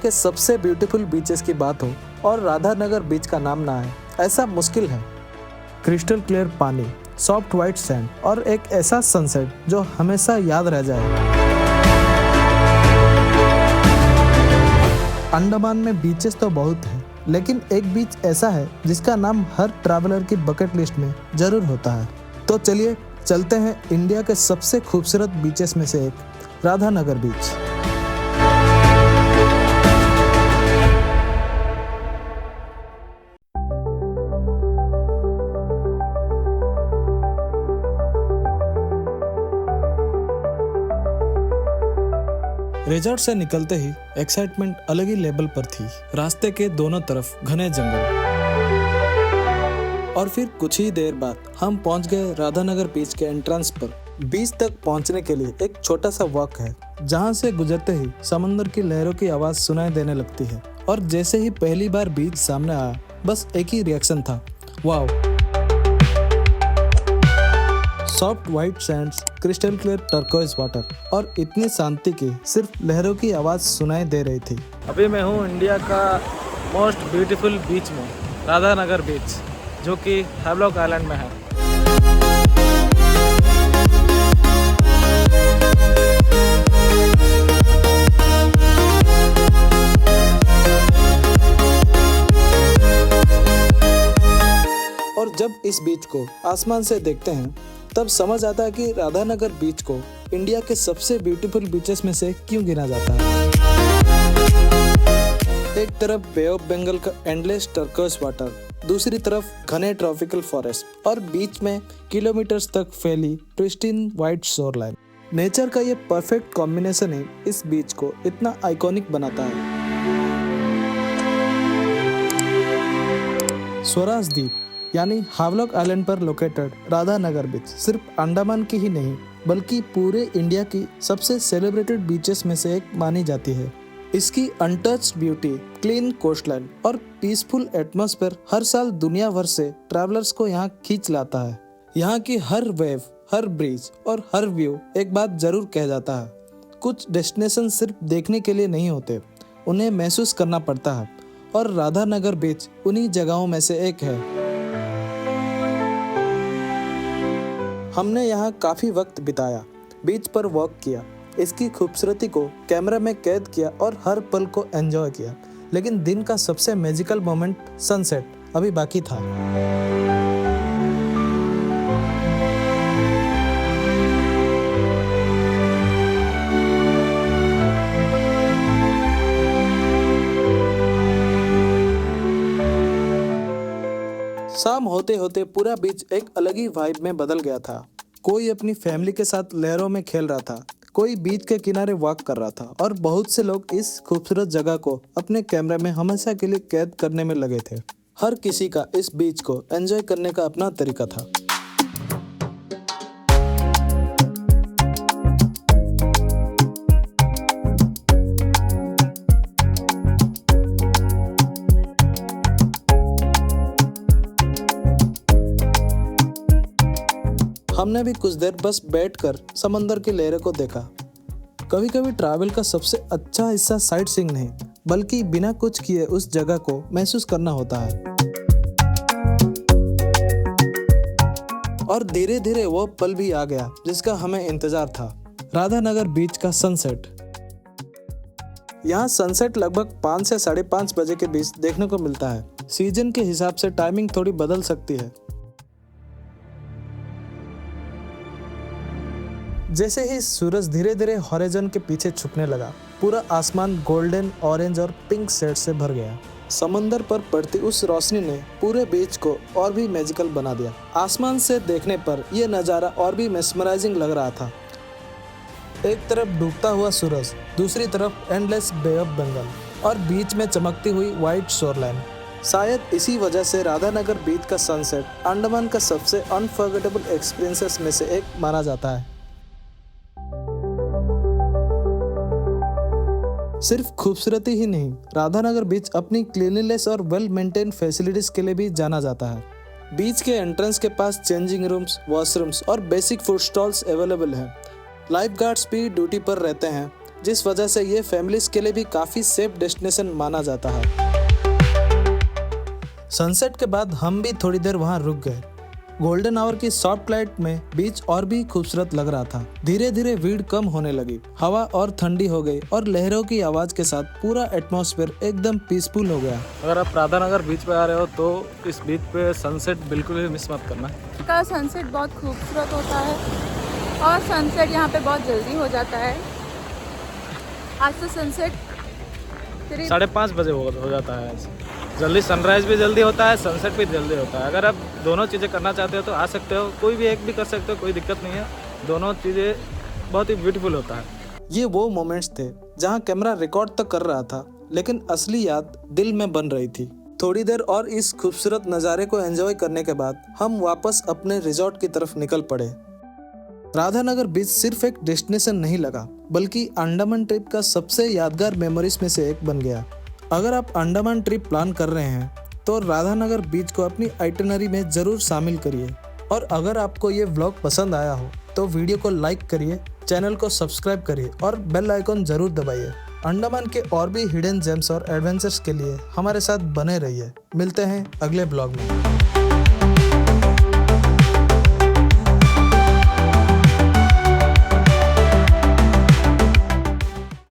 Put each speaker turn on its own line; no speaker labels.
के सबसे beautiful beaches की बात हो और राधानगर बीच का नाम ना आए, ऐसा मुश्किल है। क्रिस्टल क्लियर पानी, सॉफ्ट वाइट सैंड और एक ऐसा सनसेट जो हमेशा याद रह जाए। अंडमान में बीचेस तो बहुत हैं, लेकिन एक बीच ऐसा है जिसका नाम हर ट्रैवलर की बकेट लिस्ट में जरूर होता है। तो चलिए चलते हैं इंडिया के सबसे खूबसूरत बीचेस में से एक, राधानगर बीच। रिजॉर्ट से निकलते ही एक्साइटमेंट अलग ही लेवल पर थी। रास्ते के दोनों तरफ घने जंगल और फिर कुछ ही देर बाद हम पहुंच गए राधानगर बीच के एंट्रेंस पर। बीच तक पहुंचने के लिए एक छोटा सा वॉक है, जहां से गुजरते ही समंदर की लहरों की आवाज सुनाई देने लगती है। और जैसे ही पहली बार बीच सामने आया, बस एक ही रिएक्शन था, wow. Soft white Sands, crystal clear turquoise water और इतनी शांति की सिर्फ लहरों की आवाज सुनाई दे रही थी।
अभी मैं हूँ इंडिया का मोस्ट ब्यूटीफुल बीच में, राधानगर बीच, जो कि हैवलॉक आइलैंड में है।
और जब इस बीच को आसमान से देखते हैं तब समझ आता है कि राधानगर बीच को इंडिया के सबसे ब्यूटीफुल बीचेस में से क्यों गिना जाता है। एक तरफ बे ऑफ बंगाल का एंडलेस टर्कोइज वाटर, दूसरी तरफ घने ट्रॉपिकल फॉरेस्ट और बीच में किलोमीटर्स तक फैली pristine white shore line. Nature का ये परफेक्ट कॉम्बिनेशन ही इस बीच को इतना आइकॉनिक बनाता है। स्वराज द्वीप यानी हैवलॉक आइलैंड पर लोकेटेड राधानगर बीच सिर्फ अंडमान की ही नहीं बल्कि पूरे इंडिया की सबसे सेलिब्रेटेड बीचेस में से एक मानी जाती है। इसकी अनटच्ड ब्यूटी, क्लीन कोस्टलाइन और पीसफुल एटमॉस्फेयर हर साल दुनिया भर से ट्रैवलर्स को यहाँ खींच लाता है। यहाँ की हर वेव, हर ब्रिज और हर व्यू एक बात जरूर कह जाता है, कुछ डेस्टिनेशन सिर्फ देखने के लिए नहीं होते, उन्हें महसूस करना पड़ता है। और राधानगर बीच उन्हीं जगहों में से एक है। हमने यहाँ काफी वक्त बिताया, बीच पर वॉक किया, इसकी खूबसूरती को कैमरा में कैद किया और हर पल को एंजॉय किया। लेकिन दिन का सबसे मैजिकल मोमेंट, सनसेट, अभी बाकी था। शाम होते होते पूरा बीच एक अलग ही वाइब में बदल गया था। कोई अपनी फैमिली के साथ लहरों में खेल रहा था, कोई बीच के किनारे वॉक कर रहा था और बहुत से लोग इस खूबसूरत जगह को अपने कैमरे में हमेशा के लिए कैद करने में लगे थे। हर किसी का इस बीच को एंजॉय करने का अपना तरीका था। हमने भी कुछ देर बस बैठकर समंदर की लहरों को देखा। कभी कभी ट्रैवल का सबसे अच्छा हिस्सा साइट सीइंग नहीं बल्कि बिना कुछ किए उस जगह को महसूस करना होता है। और धीरे धीरे वो पल भी आ गया जिसका हमें इंतजार था, राधानगर बीच का सनसेट। यहाँ सनसेट लगभग 5 से 5:30 बजे के बीच देखने को मिलता है। सीजन के हिसाब से टाइमिंग थोड़ी बदल सकती है। जैसे ही सूरज धीरे धीरे हॉरिजॉन के पीछे छुपने लगा, पूरा आसमान गोल्डन, ऑरेंज और पिंक शेड से भर गया। समंदर पर पड़ती उस रोशनी ने पूरे बीच को और भी मैजिकल बना दिया। आसमान से देखने पर यह नज़ारा और भी मेस्मराइजिंग लग रहा था। एक तरफ डूबता हुआ सूरज, दूसरी तरफ एंडलेस बे ऑफ बंगाल और बीच में चमकती हुई वाइट शोरलाइन। शायद इसी वजह से राधानगर बीच का सनसेट अंडमान का सबसे अनफॉरगेटेबल एक्सपीरियंसेस में से एक माना जाता है। सिर्फ खूबसूरती ही नहीं, राधानगर बीच अपनी क्लीनलीनेस और वेल मेंटेन फैसिलिटीज के लिए भी जाना जाता है। बीच के एंट्रेंस के पास चेंजिंग रूम्स, वॉशरूम्स और बेसिक फूड स्टॉल्स अवेलेबल हैं। लाइफ गार्ड्स भी ड्यूटी पर रहते हैं जिस वजह से ये फैमिलीज के लिए भी काफ़ी सेफ डेस्टिनेशन माना जाता है। सनसेट के बाद हम भी थोड़ी देर वहाँ रुक गए। गोल्डन आवर की सॉफ्ट लाइट में बीच और भी खूबसूरत लग रहा था। धीरे धीरे भीड़ कम होने लगी, हवा और ठंडी हो गई और लहरों की आवाज के साथ पूरा एटमॉस्फेयर एकदम पीसफुल हो गया।
अगर आप राधानगर बीच पे आ रहे हो तो इस बीच पे सनसेट बिल्कुल भी मिस मत करना।
का सनसेट बहुत खूबसूरत होता है और सनसेट यहाँ पे बहुत जल्दी हो जाता है। आज तो सनसेट
5:30 बजे हो जाता है आज। जल्दी सनराइज भी जल्दी होता है, सनसेट भी जल्दी होता है। अगर आप दोनों चीज़ें करना चाहते हो तो आ सकते हो, कोई भी एक भी कर सकते हो, कोई दिक्कत नहीं है। दोनों चीज़ें बहुत ही ब्यूटीफुल होता है।
ये वो मोमेंट्स थे जहाँ कैमरा रिकॉर्ड तो कर रहा था लेकिन असली याद दिल में बन रही थी। थोड़ी देर और इस खूबसूरत नज़ारे को एंजॉय करने के बाद हम वापस अपने रिजॉर्ट की तरफ निकल पड़े। राधानगर बीच सिर्फ एक डेस्टिनेशन नहीं लगा बल्कि अंडमान ट्रिप का सबसे यादगार मेमोरीज में से एक बन गया। अगर आप अंडमान ट्रिप प्लान कर रहे हैं तो राधानगर बीच को अपनी आइटिनरी में ज़रूर शामिल करिए। और अगर आपको ये व्लॉग पसंद आया हो तो वीडियो को लाइक करिए, चैनल को सब्सक्राइब करिए और बेल आइकॉन ज़रूर दबाइए। अंडमान के और भी हिडन जेम्स और एडवेंचर्स के लिए हमारे साथ बने रहिए। मिलते हैं अगले ब्लॉग में।